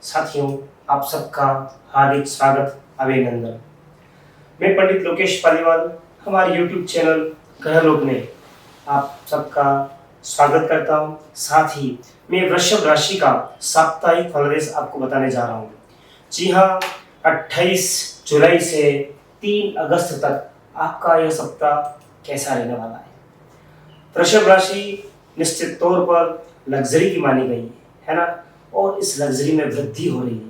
साथियों, आप सबका हार्दिक स्वागत, अभिनंदन। मैं पंडित लोकेश पालीवाल हमारे YouTube चैनल ग्रहलोक में आप सबका स्वागत करता हूं। साथ ही मैं वृषभ राशि का साप्ताहिक फलादेश आपको बताने जा रहा हूं। जी हाँ, 28 जुलाई से 3 अगस्त तक आपका यह सप्ताह कैसा रहने वाला है। वृषभ राशि निश्चित तौर पर लग्जरी की मानी गई है ना, और इस लग्जरी में वृद्धि हो रही है।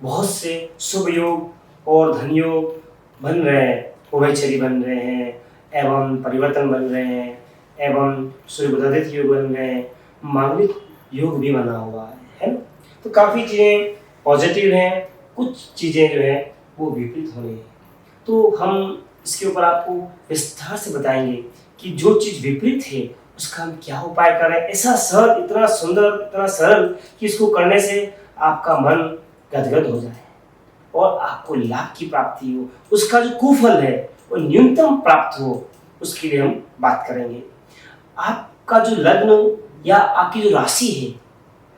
बहुत से शुभ योग और धन योग बन रहे हैं, उभयचरी बन रहे हैं, एवं परिवर्तन बन रहे हैं, एवं सूर्य बुधादित्य योग बन रहे हैं, मांगलिक योग भी बना हुआ है ना। तो काफ़ी चीज़ें पॉजिटिव हैं, कुछ चीज़ें जो है वो विपरीत हो रही हैं। तो हम इसके ऊपर आपको विस्तार से बताएंगे कि जो चीज़ विपरीत है उसका हम क्या उपाय करें, ऐसा सरल, इतना सुंदर, इतना सरल कि इसको करने से आपका मन गदगद हो जाए और आपको लाभ की प्राप्ति हो, उसका जो कुफल है वो न्यूनतम प्राप्त हो, उसके लिए हम बात करेंगे। आपका जो लग्न या आपकी जो राशि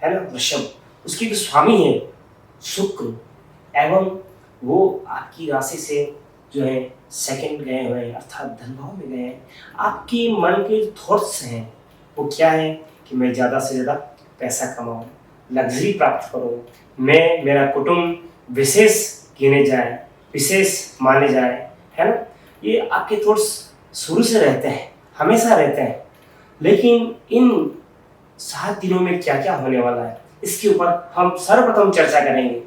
है ना वृषभ, उसकी जो स्वामी है शुक्र, एवं वो आपकी राशि से जो है सेकंड गए हुए हैं, अर्थात धन भाव में गए हैं। आपके मन के थॉट्स हैं वो क्या है कि मैं ज़्यादा से ज़्यादा पैसा कमाऊँ, लग्जरी प्राप्त करूँ, मैं, मेरा कुटुंब विशेष गिने जाए, विशेष माने जाए, है ना। ये आपके थॉट्स शुरू से रहते हैं, हमेशा रहते हैं। लेकिन इन 7 दिनों में क्या क्या होने वाला है इसके ऊपर हम सर्वप्रथम चर्चा करेंगे।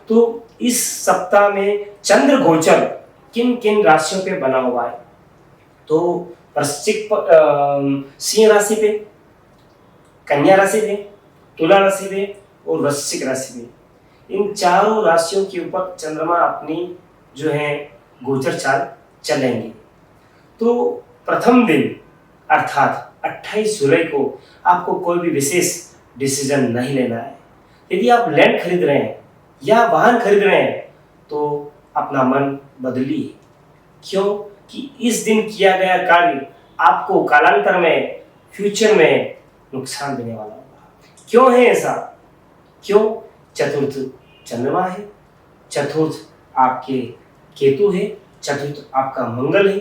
तो इस सप्ताह में चंद्र गोचर किन किन राशियों पे बना हुआ है। तो वृश्चिक सिंह राशि पे, कन्या राशि पे, तुला राशि पे और वृश्चिक राशि पे, इन चारों राशियों के ऊपर चंद्रमा अपनी जो है गोचर चाल चलेंगे। तो प्रथम दिन अर्थात 28 जुलाई को आपको कोई भी विशेष डिसीजन नहीं लेना है। यदि आप लैंड खरीद रहे हैं या वाहन खरीद रहे हैं तो अपना मन बदलिए। क्यों कि इस दिन किया गया कार्य आपको कालांतर में, फ्यूचर में नुकसान देने वाला होगा। क्यों है ऐसा? क्यों? चतुर्थ चंद्रमा है, चतुर्थ आपके केतु है, चतुर्थ आपका मंगल है।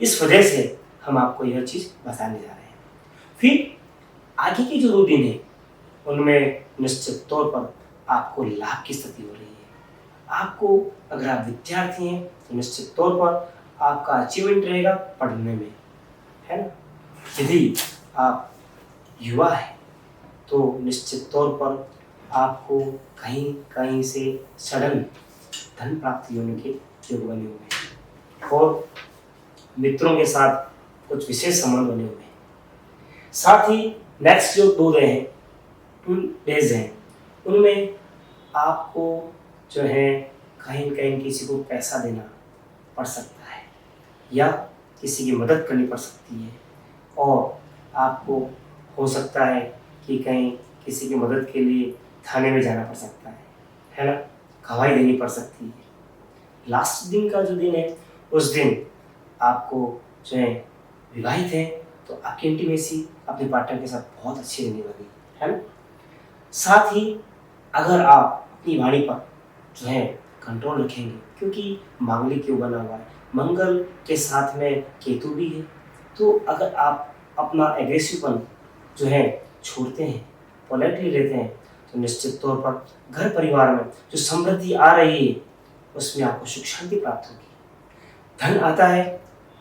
इस वजह से हम आपको यह चीज़ बताने जा रहे हैं। फिर आगे की जो 2 दिन है उनमें निश्चित तौर पर आपको लाभ की स्थिति हो रही है। आपको, अगर आप विद्यार्थी हैं तो निश्चित तौर पर आपका अचीवमेंट रहेगा पढ़ने में, है ना। यदि आप युवा हैं तो निश्चित तौर पर आपको कहीं कहीं से सडन धन प्राप्ति होने के योग बने हुए हैं और मित्रों के साथ कुछ विशेष संबंध बने हुए हैं। साथ ही नेक्स्ट जो 2 डेज हैं उनमें आपको जो है कहीं कहीं किसी को पैसा देना पड़ सकता है या किसी की मदद करनी पड़ सकती है, और आपको हो सकता है कि कहीं किसी की मदद के लिए थाने में जाना पड़ सकता है ना, गवाही देनी पड़ सकती है। लास्ट दिन का जो दिन है उस दिन आपको जो है विवाहित है तो आपकी इंटीमेसी अपने पार्टनर के साथ बहुत अच्छी रहने वाली है ना। साथ ही अगर आप अपनी वाणी पर जो है कंट्रोल रखेंगे, क्योंकि मांगलिक योग बना हुआ है, मंगल के साथ में केतु भी है, तो अगर आप अपना एग्रेसिवपन जो है छोड़ते हैं, पोलाइटली रहते हैं, तो निश्चित तौर पर घर परिवार में जो समृद्धि आ रही है उसमें आपको सुख शांति प्राप्त होगी। धन आता है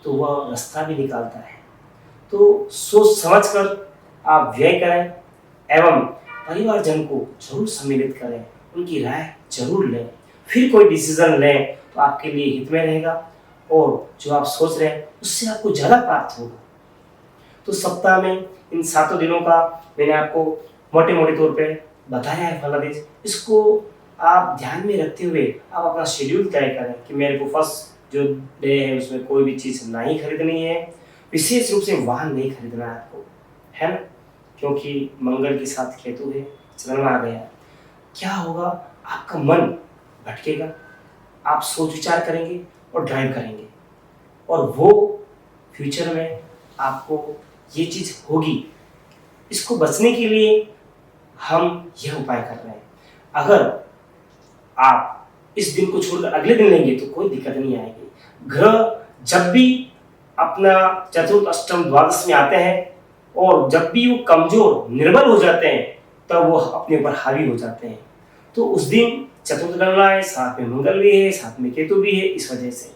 तो वह रास्ता भी निकालता है। तो सोच समझ कर आप व्यय करें एवं परिवारजन को जरूर सम्मिलित करें, उनकी राय जरूर लें, फिर कोई डिसीजन लें तो आपके लिए हित में रहेगा और जो आप सोच रहे हैं उससे आपको ज़्यादा प्राप्त होगा। तो सप्ताह में इन 7 दिनों का मैंने आपको मोटे मोटे तौर पे बताया है फलादेश। इसको आप ध्यान में रखते हुए आप अपना शेड्यूल तय करें कि मेरे को फर्स्ट जो डे है उसमें कोई भी चीज़ नहीं खरीदनी है, विशेष रूप से वाहन नहीं खरीदना है आपको, है ना, क्योंकि मंगल के साथ केतु है, चंद्रमा आ गया। क्या होगा, आपका मन भटकेगा, आप सोच विचार करेंगे और ड्राइव करेंगे, और वो फ्यूचर में आपको ये चीज़ होगी। इसको बचने के लिए हम यह उपाय कर रहे हैं। अगर आप इस दिन को छोड़कर अगले दिन लेंगे तो कोई दिक्कत नहीं आएगी। ग्रह जब भी अपना चतुर्थ अष्टम द्वादश में आते हैं और जब भी वो कमजोर निर्बल हो जाते हैं तब वो अपने ऊपर हावी हो जाते हैं। तो उस दिन चतुर्थ गणना है, साथ में मंगल भी है, साथ में केतु भी है। इस वजह से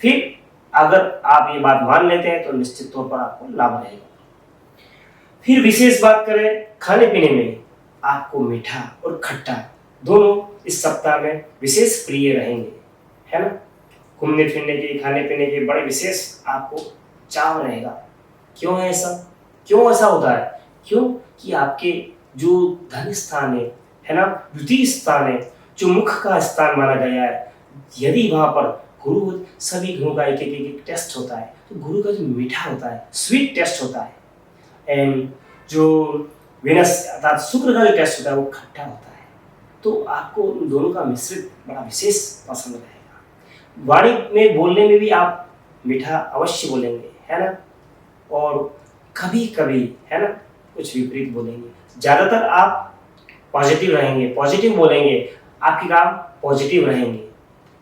फिर अगर आप ये बात मान लेते हैं तो निश्चित तौर पर आपको लाभ रहेगा। फिर विशेष बात करें खाने पीने में, आपको मीठा और खट्टा दोनों इस सप्ताह में विशेष प्रिय रहेंगे, है ना। घूमने फिरने के, खाने पीने के बड़े विशेष आपको चाव रहेगा। क्यों है ऐसा? क्यों ऐसा होता है? क्यों कि आपके जो धन स्थान है ना, द्वितीय स्थान है, जो मुख का स्थान माना गया है, यदि वहां पर गुरु, सभी ग्रहों का एक टेस्ट होता है, तो गुरु का जो मीठा होता है, स्वीट टेस्ट होता है, एंड जो वेनस अर्थात शुक्र का जो टेस्ट होता है वो खट्टा होता है। तो आपको उन दोनों का मिश्रित बड़ा विशेष पसंद रहेगा। वाणी में बोलने में भी आप मीठा अवश्य बोलेंगे, है ना, और कभी कभी, है ना, कुछ विपरीत बोलेंगे। ज्यादातर आप पॉजिटिव रहेंगे, पॉजिटिव बोलेंगे, आपके काम पॉजिटिव रहेंगे,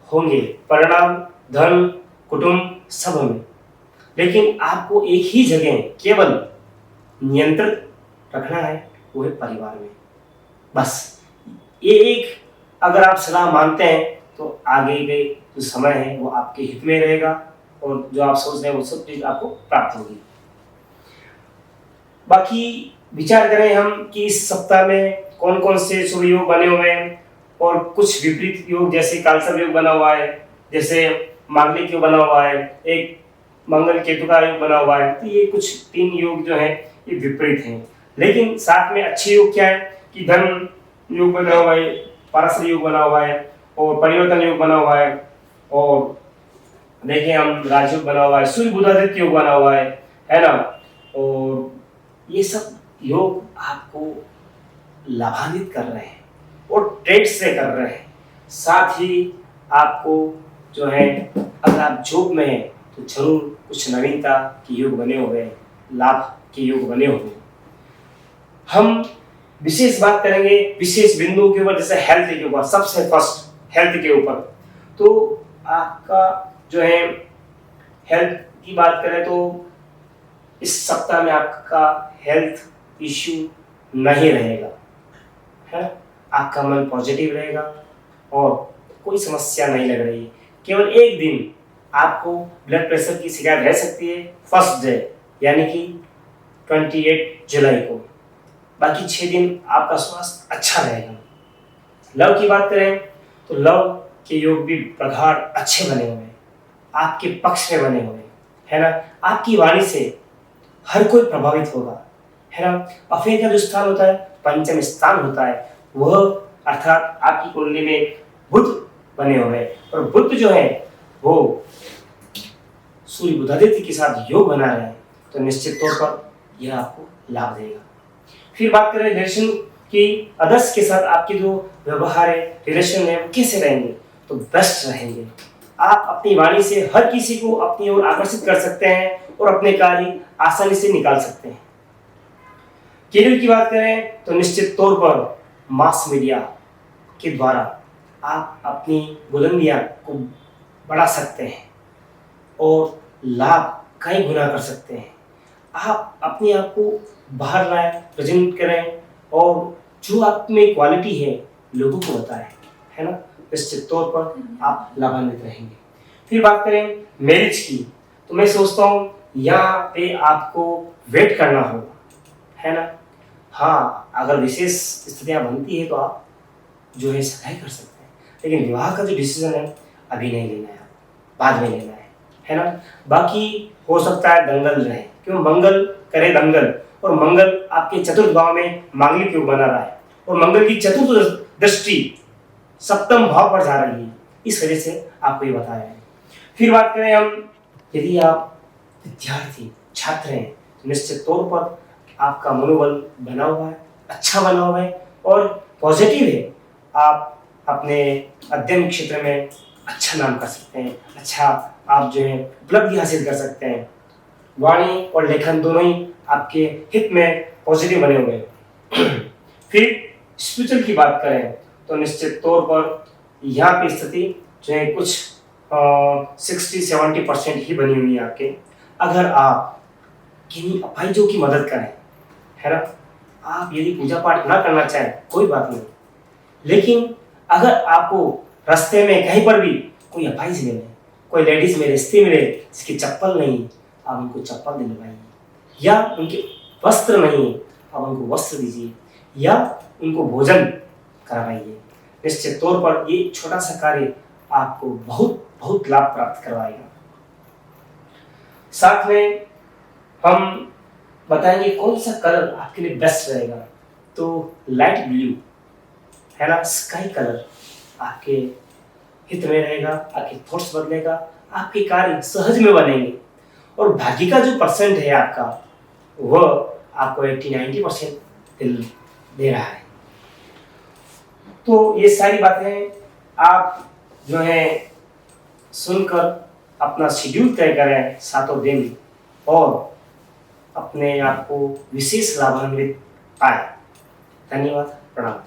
होंगे परिणाम धन कुटुंब सब में। लेकिन आपको एक ही जगह केवल नियंत्रित रखना है, वो है परिवार में। बस ये एक अगर आप सलाह मानते हैं तो आगे के जो समय है वो आपके हित में रहेगा और जो आप सोच रहे हैं वो सब चीज आपको प्राप्त होगी। बाकी विचार करें हम कि इस सप्ताह में कौन कौन से शुभ योग बने हुए हैं और कुछ विपरीत योग, जैसे कालसर्प योग बना हुआ है, जैसे मांगलिक योग बना हुआ है, एक मंगल केतु का योग बना हुआ है। तो ये कुछ 3 योग जो है ये विपरीत हैं। लेकिन साथ में अच्छे योग क्या है कि धन योग बना हुआ है, पारस्पर योग बना हुआ है और परिवर्तन योग बना हुआ है, और देखिए हम राजयोग बना हुआ है, सूर्य बुधादित्य योग बना हुआ है ना। और ये सब योग आपको लाभान्वित कर रहे हैं और ट्रेड से कर रहे हैं। साथ ही आपको जो है अगर आप जॉब में हैं तो जरूर कुछ नवीनता के योग बने हुए हैं, लाभ के योग बने हुए हैं। हम विशेष बात करेंगे विशेष बिंदुओं के ऊपर, जैसे हेल्थ के ऊपर, सबसे फर्स्ट हेल्थ के ऊपर। तो आपका जो है हेल्थ की बात करें तो इस सप्ताह में आपका हेल्थ इश्यू नहीं रहेगा, है। आपका मन पॉजिटिव रहेगा और कोई समस्या नहीं लग रही है। केवल एक दिन आपको ब्लड प्रेशर की शिकायत रह सकती है, फर्स्ट डे यानी कि 28 जुलाई को। बाकी 6 दिन आपका स्वास्थ्य अच्छा रहेगा। लव की बात करें तो लव के योग भी प्रगाढ़ अच्छे बने हुए हैं, आपके पक्ष में बने हुए हैं, है ना। आपकी वाणी से हर कोई प्रभावित होगा, है ना। अफेयर का जो स्थान होता है, पंचम स्थान होता है, वह अर्थात आपकी कुंडली में बुध बने हुए हैं और बुध जो है वो सूर्य बुधादित्य के साथ योग बना रहे हैं, तो निश्चित तौर पर यह आपको लाभ देगा। फिर बात करें रिलेशन की, अदर्स के साथ आपके जो व्यवहार है, रिलेशन है, वो कैसे रहेंगे? तो बेस्ट रहेंगे। आप अपनी वाणी से हर किसी को अपनी ओर आकर्षित कर सकते हैं और अपने कार्य आसानी से निकाल सकते हैं। करियर की बात करें तो निश्चित तौर पर मास मीडिया के द्वारा आप अपनी बुलंदियां को बढ़ा सकते हैं और लाभ कई गुना कर सकते हैं। आप अपने आप को बाहर लाएं, प्रेजेंट करें और जो आप में क्वालिटी है लोगों को बताएं, है ना। निश्चित तौर पर आप लाभान्वित रहेंगे। फिर बात करें मैरिज की, तो मैं सोचता हूँ यहाँ पे आपको वेट करना होगा, है ना। हाँ, अगर विशेष स्थितियाँ बनती है तो आप जो है सगाई कर सकते हैं, लेकिन विवाह का जो डिसीजन है अभी नहीं लेना है, बाद में लेना है ना। बाकी हो सकता है दंगल रहे, क्यों मंगल करे दंगल, और मंगल आपके चतुर्थ भाव में मांगलिक योग बना रहा है और मंगल की चतुर्थ दृष्टि सप्तम भाव पर जा रही है, इस वजह से आपको ये बताया है। फिर बात करें हम, यदि आप विद्यार्थी छात्र हैं तो निश्चित तौर पर आपका मनोबल बना हुआ है, अच्छा बना हुआ है और पॉजिटिव है। आप अपने अध्ययन क्षेत्र में अच्छा नाम कर सकते हैं, अच्छा आप जो है उपलब्धि हासिल कर सकते हैं। वाणी और लेखन दोनों ही आपके हित में पॉजिटिव बने हुए हैं। फिर स्पिरिचुअल की बात करें तो निश्चित तौर पर यहाँ पे स्थिति जो है कुछ 60-70% ही बनी हुई है आपके। अगर आप किन्हीं अपाहिजों की मदद करें, है ना, आप यदि पूजा पाठ ना करना चाहें कोई बात नहीं, लेकिन अगर आपको रास्ते में कहीं पर भी कोई अपाहिज मिले, कोई लेडीज में रिश्ते मिले जिसकी चप्पल नहीं, आप उनको चप्पल दिलवाइए, या उनके वस्त्र नहीं आप उनको वस्त्र दीजिए, या उनको भोजन करवाइए। निश्चित तौर पर ये छोटा सा कार्य आपको बहुत बहुत लाभ प्राप्त करवाएगा। साथ में हम बताएंगे कौन सा कलर आपके लिए बेस्ट रहेगा। तो लाइट ब्लू, है ना, स्काई कलर आपके हित में रहेगा, आपके थॉट्स बदलेगा, आपके कार्य सहज में बनेंगे, और भाग्य का जो परसेंट है आपका वह आपको 80-90% दे रहा है। तो ये सारी बातें आप जो है सुनकर अपना शेड्यूल तय करें सातों दिन, और अपने आप को विशेष लाभान्वित पाए। धन्यवाद, प्रणाम।